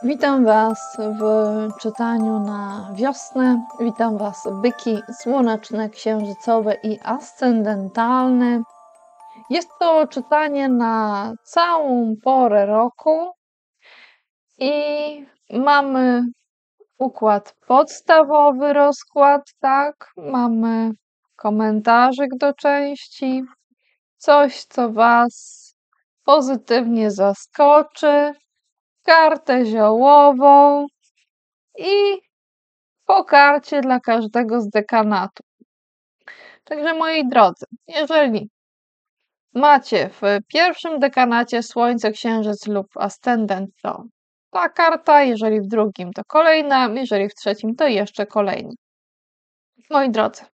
Witam Was w czytaniu na wiosnę. Witam Was, byki słoneczne, księżycowe i ascendentalne. Jest to czytanie na całą porę roku i mamy układ podstawowy, rozkład, tak? Mamy komentarzyk do części, coś, co Was pozytywnie zaskoczy, kartę ziołową i po karcie dla każdego z dekanatu. Także moi drodzy, jeżeli macie w pierwszym dekanacie Słońce, Księżyc lub Ascendent, to ta karta, jeżeli w drugim, to kolejna, jeżeli w trzecim, to jeszcze kolejna. Moi drodzy,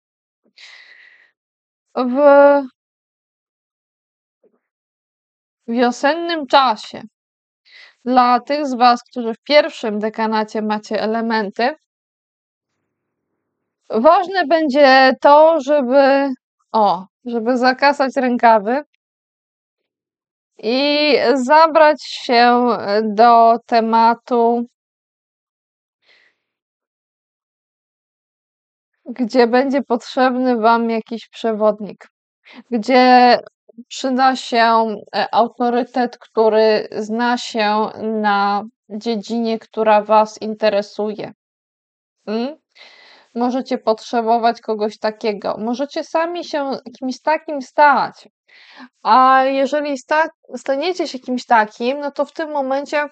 w wiosennym czasie dla tych z Was, którzy w pierwszym dekanacie macie elementy, ważne będzie to, żeby zakasać rękawy i zabrać się do tematu, gdzie będzie potrzebny Wam jakiś przewodnik, gdzie przyda się autorytet, który zna się na dziedzinie, która Was interesuje. Możecie potrzebować kogoś takiego, możecie sami się kimś takim stać, a jeżeli staniecie się kimś takim, no to w tym momencie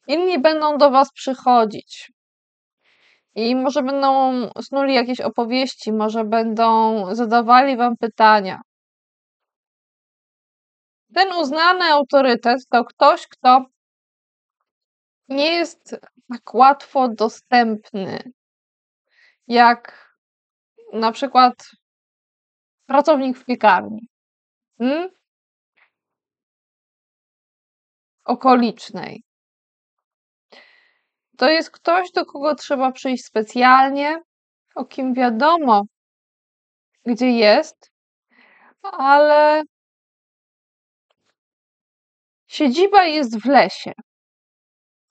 inni będą do Was przychodzić i może będą snuli jakieś opowieści, może będą zadawali Wam pytania. Ten uznany autorytet to ktoś, kto nie jest tak łatwo dostępny, jak na przykład pracownik w piekarni okolicznej. To jest ktoś, do kogo trzeba przyjść specjalnie, o kim wiadomo, gdzie jest, ale siedziba jest w lesie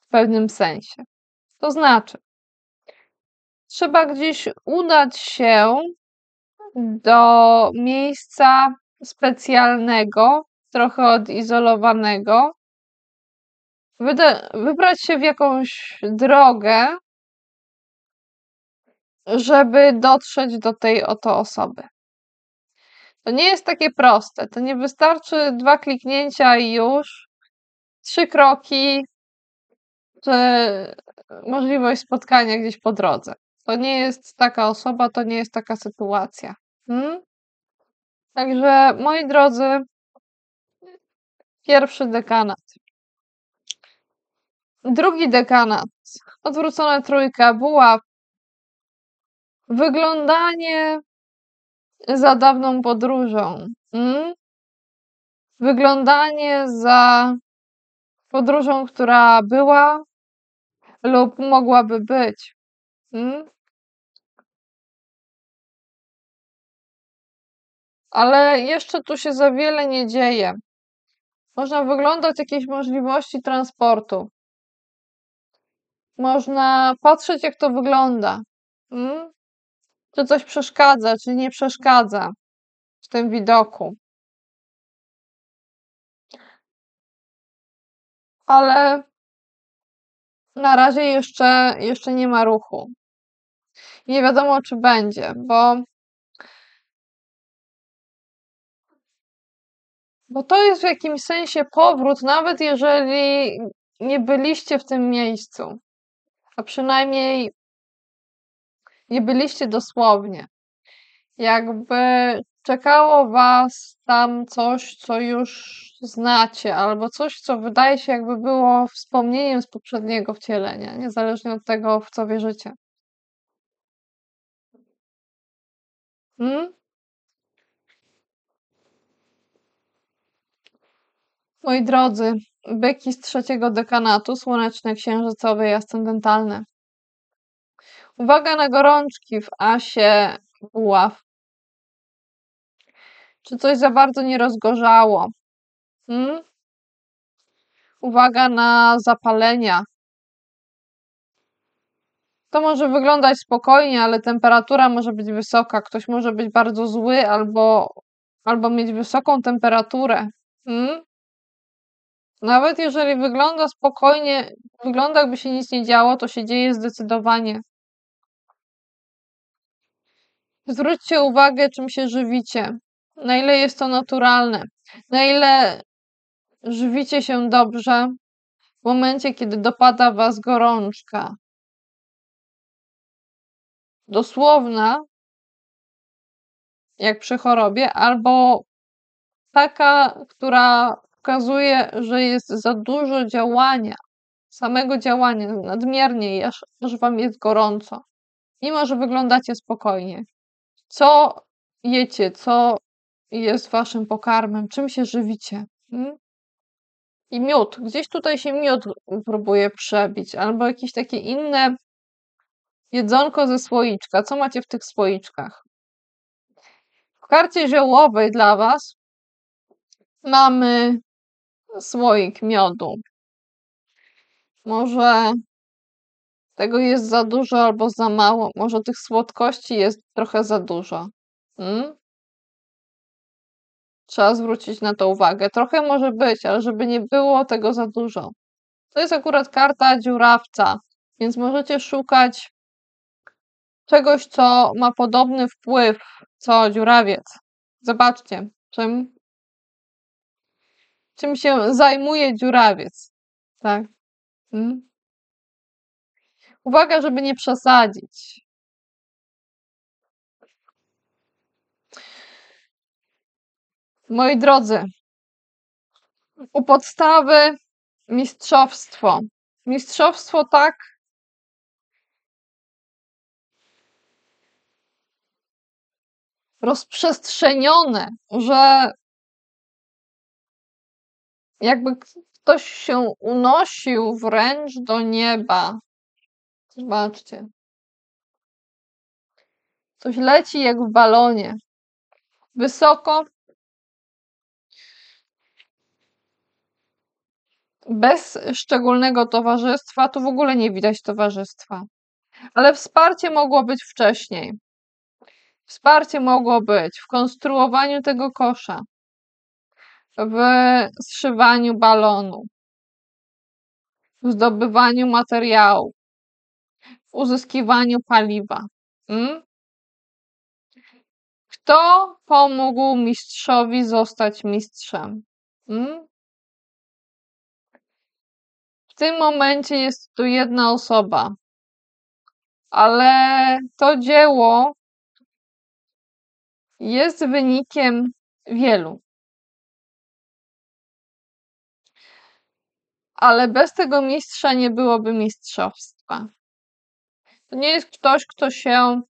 w pewnym sensie. To znaczy, trzeba gdzieś udać się do miejsca specjalnego, trochę odizolowanego, wybrać się w jakąś drogę, żeby dotrzeć do tej oto osoby. To nie jest takie proste. To nie wystarczy 2 kliknięcia i już 3 kroki, czy możliwość spotkania gdzieś po drodze. To nie jest taka osoba, to nie jest taka sytuacja. Także, moi drodzy, pierwszy dekanat. Drugi dekanat. Odwrócona trójka, buław. Wyglądanie za dawną podróżą. Wyglądanie za podróżą, która była lub mogłaby być. Ale jeszcze tu się za wiele nie dzieje. Można wyglądać jakieś możliwości transportu. Można patrzeć, jak to wygląda. Czy coś przeszkadza, czy nie przeszkadza w tym widoku. Ale na razie jeszcze nie ma ruchu. Nie wiadomo, czy będzie, bo to jest w jakimś sensie powrót, nawet jeżeli nie byliście w tym miejscu, a przynajmniej nie byliście dosłownie. Jakby czekało Was tam coś, co już znacie, albo coś, co wydaje się, jakby było wspomnieniem z poprzedniego wcielenia, niezależnie od tego, w co wierzycie. Moi drodzy, byki z trzeciego dekanatu, słoneczne, księżycowe i ascendentalne. Uwaga na gorączki w asie buław. Czy coś za bardzo nie rozgorzało? Uwaga na zapalenia. To może wyglądać spokojnie, ale temperatura może być wysoka. Ktoś może być bardzo zły albo mieć wysoką temperaturę. Mm? Nawet jeżeli wygląda spokojnie, wygląda jakby się nic nie działo, to się dzieje zdecydowanie. Zwróćcie uwagę, czym się żywicie. Na ile jest to naturalne. Na ile żywicie się dobrze w momencie, kiedy dopada was gorączka. Dosłowna, jak przy chorobie, albo taka, która pokazuje, że jest za dużo działania, samego działania, nadmiernie, aż wam jest gorąco, mimo że wyglądacie spokojnie. Co jecie, co jest waszym pokarmem, czym się żywicie? I miód, gdzieś tutaj się miód próbuje przebić, albo jakieś takie inne jedzonko ze słoiczka. Co macie w tych słoiczkach? W karcie ziołowej dla was mamy słoik miodu. Może tego jest za dużo albo za mało. Może tych słodkości jest trochę za dużo. Trzeba zwrócić na to uwagę. Trochę może być, ale żeby nie było tego za dużo. To jest akurat karta dziurawca, więc możecie szukać czegoś, co ma podobny wpływ co dziurawiec. Zobaczcie, czym się zajmuje dziurawiec. Tak. Uwaga, żeby nie przesadzić. Moi drodzy, u podstawy mistrzostwo. Mistrzostwo tak rozprzestrzenione, że jakby ktoś się unosił wręcz do nieba. Zobaczcie. Coś leci jak w balonie. Wysoko, bez szczególnego towarzystwa, tu w ogóle nie widać towarzystwa. Ale wsparcie mogło być wcześniej. Wsparcie mogło być w konstruowaniu tego kosza, w zszywaniu balonu, w zdobywaniu materiału, w uzyskiwaniu paliwa. Kto pomógł mistrzowi zostać mistrzem? W tym momencie jest tu jedna osoba, ale to dzieło jest wynikiem wielu. Ale bez tego mistrza nie byłoby mistrzostwa. To nie jest ktoś, kto się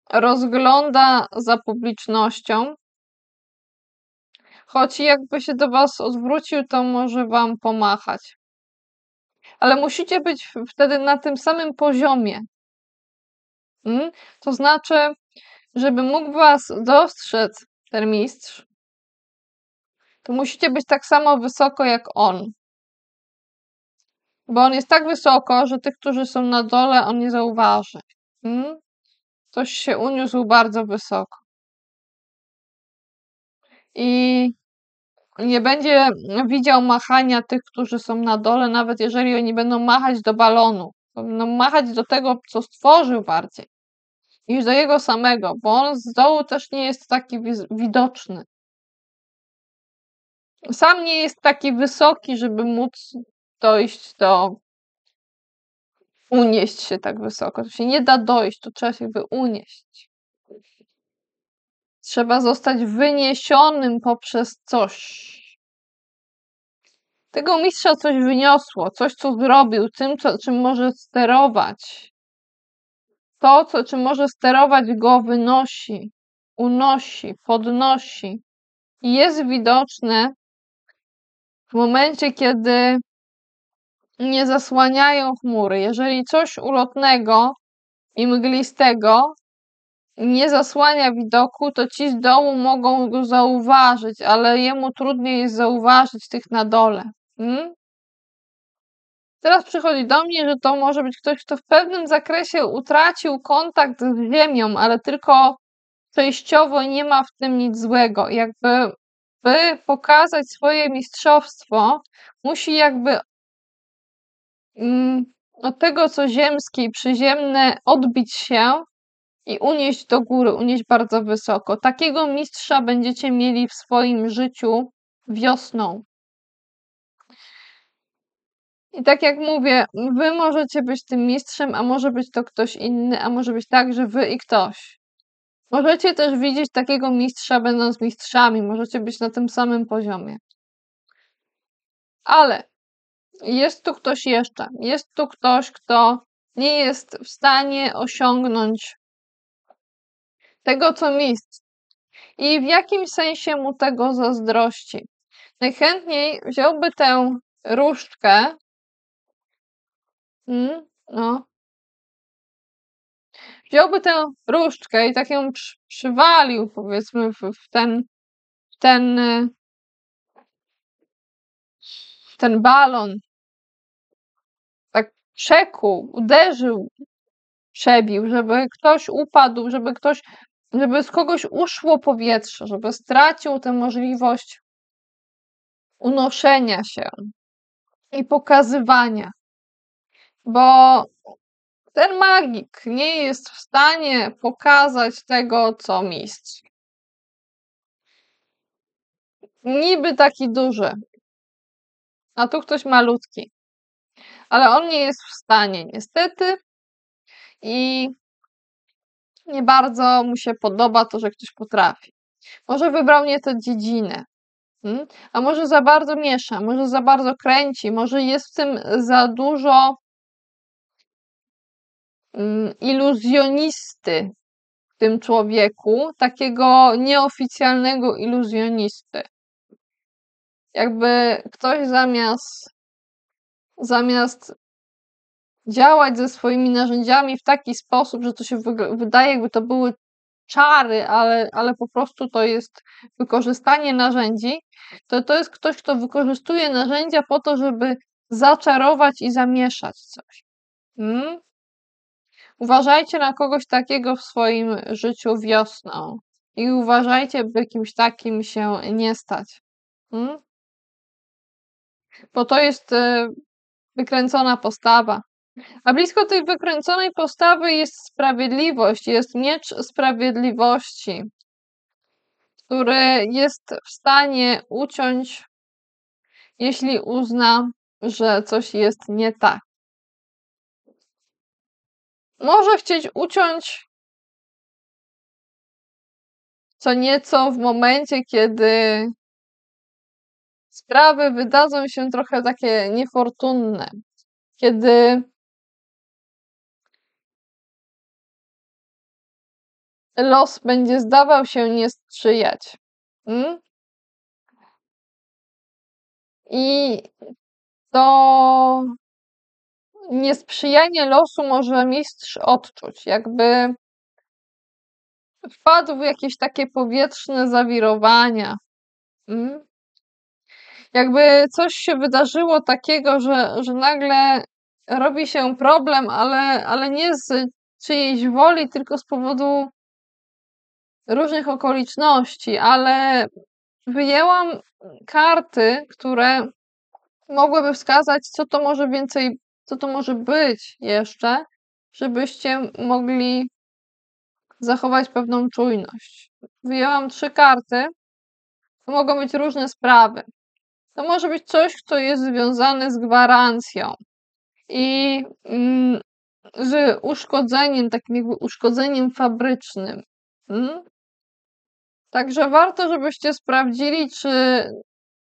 rozgląda za publicznością, choć jakby się do was odwrócił, to może wam pomachać. Ale musicie być wtedy na tym samym poziomie. To znaczy, żeby mógł was dostrzec ten mistrz, to musicie być tak samo wysoko jak on. Bo on jest tak wysoko, że tych, którzy są na dole, on nie zauważy. Ktoś się uniósł bardzo wysoko. I nie będzie widział machania tych, którzy są na dole, nawet jeżeli oni będą machać do balonu. Będą machać do tego, co stworzył bardziej, niż do jego samego, bo on z dołu też nie jest taki widoczny. Sam nie jest taki wysoki, żeby móc dojść unieść się tak wysoko. To się nie da dojść, to trzeba się jakby unieść. Trzeba zostać wyniesionym poprzez coś. Tego mistrza coś wyniosło, coś, co zrobił, tym, czym może sterować. To, czym może sterować, go wynosi, unosi, podnosi. I jest widoczne w momencie, kiedy nie zasłaniają chmury. Jeżeli coś ulotnego i mglistego nie zasłania widoku, to ci z dołu mogą go zauważyć, ale jemu trudniej jest zauważyć tych na dole. Teraz przychodzi do mnie, że to może być ktoś, kto w pewnym zakresie utracił kontakt z ziemią, ale tylko przejściowo, nie ma w tym nic złego. Jakby by pokazać swoje mistrzostwo, musi jakby od tego, co ziemskie i przyziemne, odbić się i unieść do góry, unieść bardzo wysoko. Takiego mistrza będziecie mieli w swoim życiu wiosną. I tak jak mówię, wy możecie być tym mistrzem, a może być to ktoś inny, a może być tak, że wy i ktoś. Możecie też widzieć takiego mistrza, będąc mistrzami, możecie być na tym samym poziomie. Ale jest tu ktoś jeszcze. Jest tu ktoś, kto nie jest w stanie osiągnąć tego, co mistrz. I w jakimś sensie mu tego zazdrości. Najchętniej wziąłby tę różdżkę, no, wziąłby tę różdżkę i tak ją przywalił, powiedzmy, w ten balon. Tak przekuł, uderzył, przebił, żeby ktoś upadł, żeby z kogoś uszło powietrze, żeby stracił tę możliwość unoszenia się i pokazywania. Bo ten magik nie jest w stanie pokazać tego, co mistrz. Niby taki duży, a tu ktoś malutki. Ale on nie jest w stanie, niestety. I nie bardzo mu się podoba to, że ktoś potrafi. Może wybrał nie tę dziedzinę. A może za bardzo miesza, może za bardzo kręci, może jest w tym za dużo iluzjonisty w tym człowieku, takiego nieoficjalnego iluzjonisty. Jakby ktoś zamiast działać ze swoimi narzędziami w taki sposób, że to się wydaje, jakby to były czary, ale po prostu to jest wykorzystanie narzędzi, to jest ktoś, kto wykorzystuje narzędzia po to, żeby zaczarować i zamieszać coś. Uważajcie na kogoś takiego w swoim życiu wiosną i uważajcie, by kimś takim się nie stać. Bo to jest wykręcona postawa. A blisko tej wykręconej postawy jest sprawiedliwość, jest miecz sprawiedliwości, który jest w stanie uciąć, jeśli uzna, że coś jest nie tak. Może chcieć uciąć co nieco w momencie, kiedy sprawy wydadzą się trochę takie niefortunne, kiedy los będzie zdawał się nie sprzyjać. I to niesprzyjanie losu może mistrz odczuć, jakby wpadł w jakieś takie powietrzne zawirowania. Jakby coś się wydarzyło takiego, że nagle robi się problem, ale nie z czyjejś woli, tylko z powodu różnych okoliczności, ale wyjęłam karty, które mogłyby wskazać, co to może być jeszcze, żebyście mogli zachować pewną czujność. Wyjęłam 3 karty. To mogą być różne sprawy. To może być coś, co jest związane z gwarancją i z uszkodzeniem, takim jakby uszkodzeniem fabrycznym. Także warto, żebyście sprawdzili,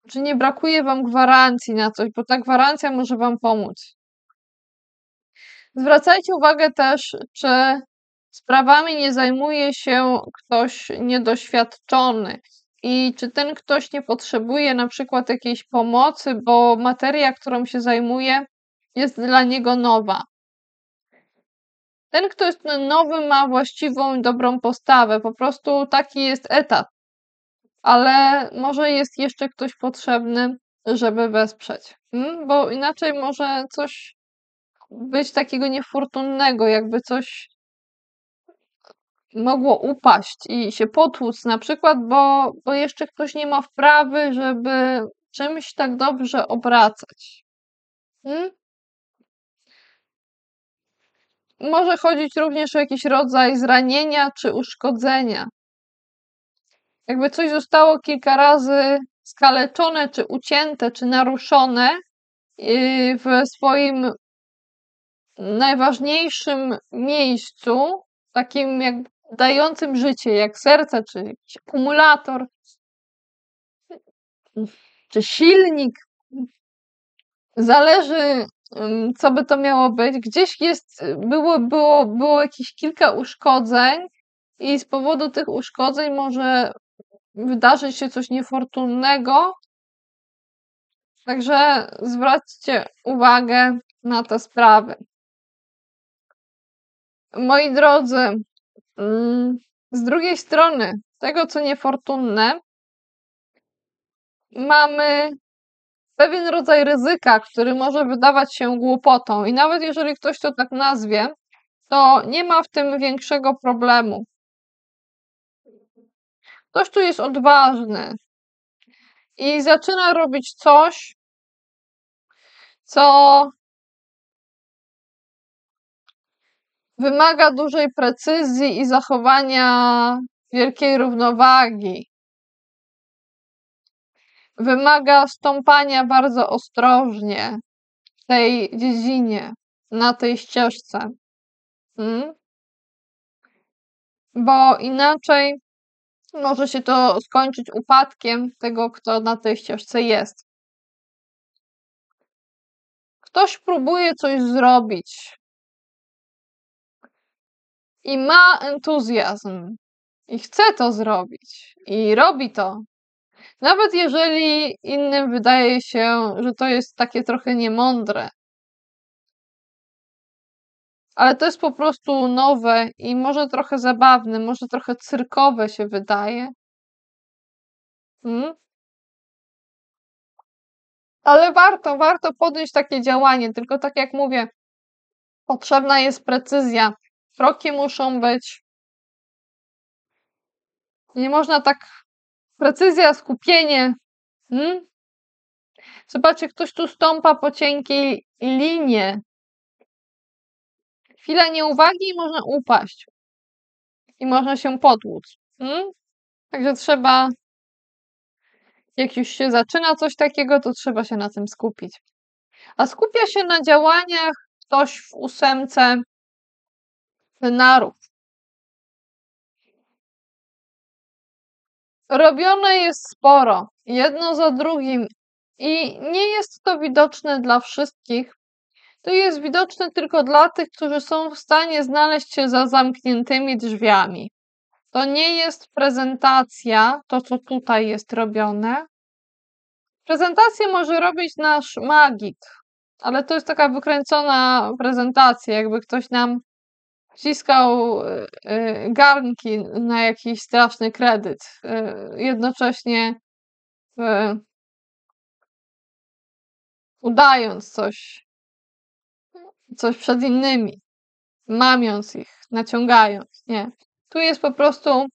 czy nie brakuje wam gwarancji na coś, bo ta gwarancja może wam pomóc. Zwracajcie uwagę też, czy sprawami nie zajmuje się ktoś niedoświadczony i czy ten ktoś nie potrzebuje na przykład jakiejś pomocy, bo materia, którą się zajmuje, jest dla niego nowa. Ten, kto jest nowy, ma właściwą i dobrą postawę. Po prostu taki jest etat. Ale może jest jeszcze ktoś potrzebny, żeby wesprzeć. Bo inaczej może coś być takiego niefortunnego, jakby coś mogło upaść i się potłuc na przykład, bo jeszcze ktoś nie ma wprawy, żeby czymś tak dobrze obracać. Może chodzić również o jakiś rodzaj zranienia czy uszkodzenia. Jakby coś zostało kilka razy skaleczone, czy ucięte, czy naruszone w swoim najważniejszym miejscu, takim jak dającym życie, jak serce, czy jakiś akumulator, czy silnik. Zależy, co by to miało być. Gdzieś było jakieś kilka uszkodzeń i z powodu tych uszkodzeń może wydarzyć się coś niefortunnego. Także zwróćcie uwagę na te sprawy. Moi drodzy, z drugiej strony tego, co niefortunne, mamy pewien rodzaj ryzyka, który może wydawać się głupotą i nawet jeżeli ktoś to tak nazwie, to nie ma w tym większego problemu. Ktoś tu jest odważny i zaczyna robić coś, co wymaga dużej precyzji i zachowania wielkiej równowagi. Wymaga stąpania bardzo ostrożnie w tej dziedzinie, na tej ścieżce. Bo inaczej może się to skończyć upadkiem tego, kto na tej ścieżce jest. Ktoś próbuje coś zrobić i ma entuzjazm i chce to zrobić i robi to. Nawet jeżeli innym wydaje się, że to jest takie trochę niemądre. Ale to jest po prostu nowe i może trochę zabawne, może trochę cyrkowe się wydaje. Ale warto podjąć takie działanie, tylko tak jak mówię, potrzebna jest precyzja. Kroki muszą być. Nie można tak. Precyzja, skupienie. Zobaczcie, ktoś tu stąpa po cienkiej linie. Chwila nieuwagi i można upaść. I można się potłuc. Także trzeba, jak już się zaczyna coś takiego, to trzeba się na tym skupić. A skupia się na działaniach ktoś w 8 denarów. Robione jest sporo, jedno za drugim i nie jest to widoczne dla wszystkich. To jest widoczne tylko dla tych, którzy są w stanie znaleźć się za zamkniętymi drzwiami. To nie jest prezentacja, to co tutaj jest robione. Prezentację może robić nasz magik, ale to jest taka wykręcona prezentacja, jakby ktoś nam wciskał garnki na jakiś straszny kredyt. Jednocześnie udając coś przed innymi, mamiąc ich, naciągając. Nie. Tu jest po prostu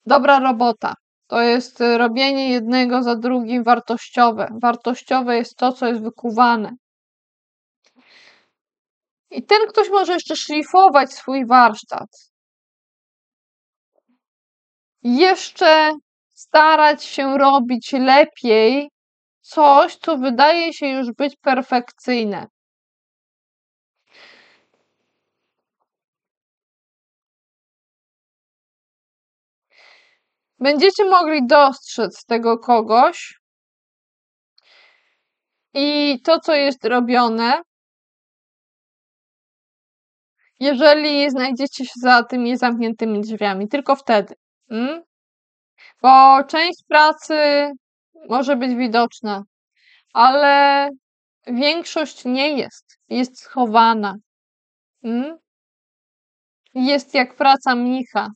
dobra robota. To jest robienie jednego za drugim wartościowe. Wartościowe jest to, co jest wykuwane. I ten ktoś może jeszcze szlifować swój warsztat. Jeszcze starać się robić lepiej coś, co wydaje się już być perfekcyjne. Będziecie mogli dostrzec tego kogoś i to, co jest robione, jeżeli znajdziecie się za tymi zamkniętymi drzwiami, tylko wtedy. Bo część pracy może być widoczna, ale większość nie jest, jest schowana. Jest jak praca mnicha.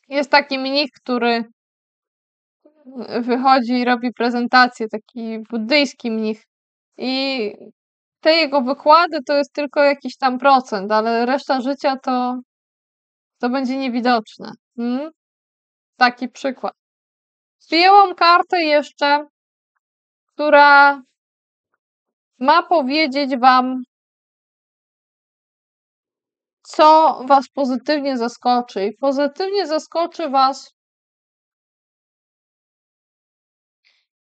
Jest taki mnich, który wychodzi i robi prezentację, taki buddyjski mnich. I te jego wykłady to jest tylko jakiś tam procent, ale reszta życia to będzie niewidoczne. Taki przykład. Przyjęłam kartę jeszcze, która ma powiedzieć wam, co was pozytywnie zaskoczy. I pozytywnie zaskoczy was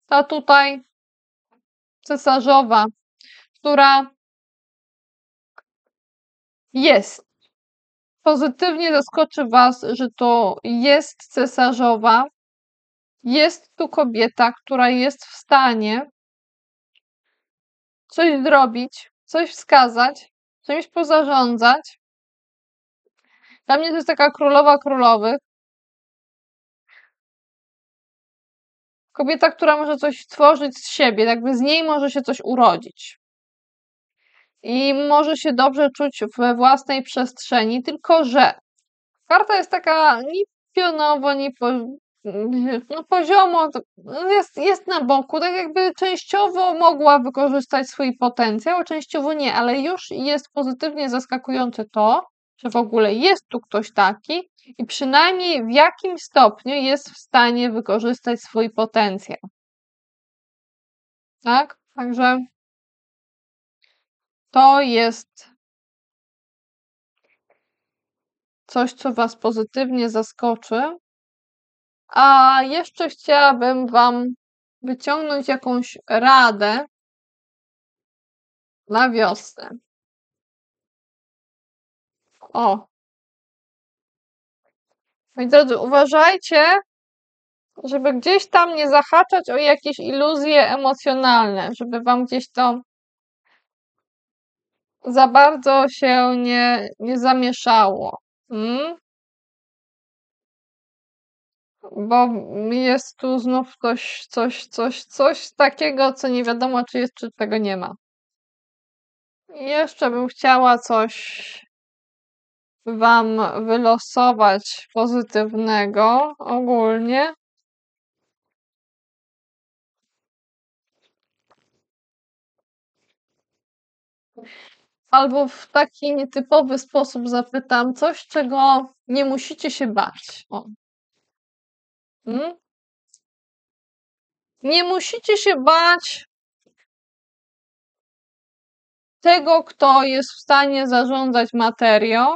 ta tutaj cesarzowa, która jest. Pozytywnie zaskoczy was, że to jest cesarzowa. Jest tu kobieta, która jest w stanie coś zrobić, coś wskazać, czymś pozarządzać. Dla mnie to jest taka królowa królowych. Kobieta, która może coś stworzyć z siebie, jakby z niej może się coś urodzić. I może się dobrze czuć we własnej przestrzeni, tylko że karta jest taka ni pionowo, ni poziomo, jest na boku, tak jakby częściowo mogła wykorzystać swój potencjał, a częściowo nie, ale już jest pozytywnie zaskakujące to, że w ogóle jest tu ktoś taki i przynajmniej w jakimś stopniu jest w stanie wykorzystać swój potencjał. Tak? Także to jest coś, co was pozytywnie zaskoczy. A jeszcze chciałabym wam wyciągnąć jakąś radę na wiosnę. O. Moi drodzy, uważajcie, żeby gdzieś tam nie zahaczać o jakieś iluzje emocjonalne, żeby wam gdzieś to za bardzo się nie zamieszało. Bo jest tu znów coś takiego, co nie wiadomo, czy jest, czy tego nie ma. I jeszcze bym chciała coś wam wylosować pozytywnego ogólnie. Albo w taki nietypowy sposób zapytam coś, czego nie musicie się bać. O. Nie musicie się bać tego, kto jest w stanie zarządzać materią,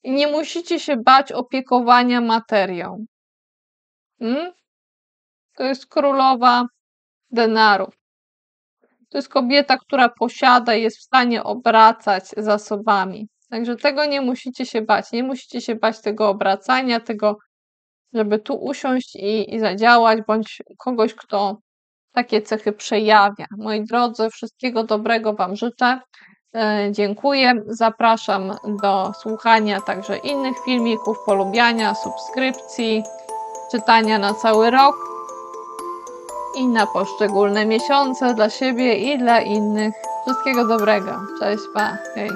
i nie musicie się bać opiekowania materią. To jest królowa denarów. To jest kobieta, która posiada i jest w stanie obracać zasobami. Także tego nie musicie się bać. Nie musicie się bać tego obracania, tego, żeby tu usiąść i zadziałać, bądź kogoś, kto takie cechy przejawia. Moi drodzy, wszystkiego dobrego wam życzę. Dziękuję. Zapraszam do słuchania także innych filmików, polubiania, subskrypcji, czytania na cały rok i na poszczególne miesiące dla siebie i dla innych. Wszystkiego dobrego. Cześć, pa, hej.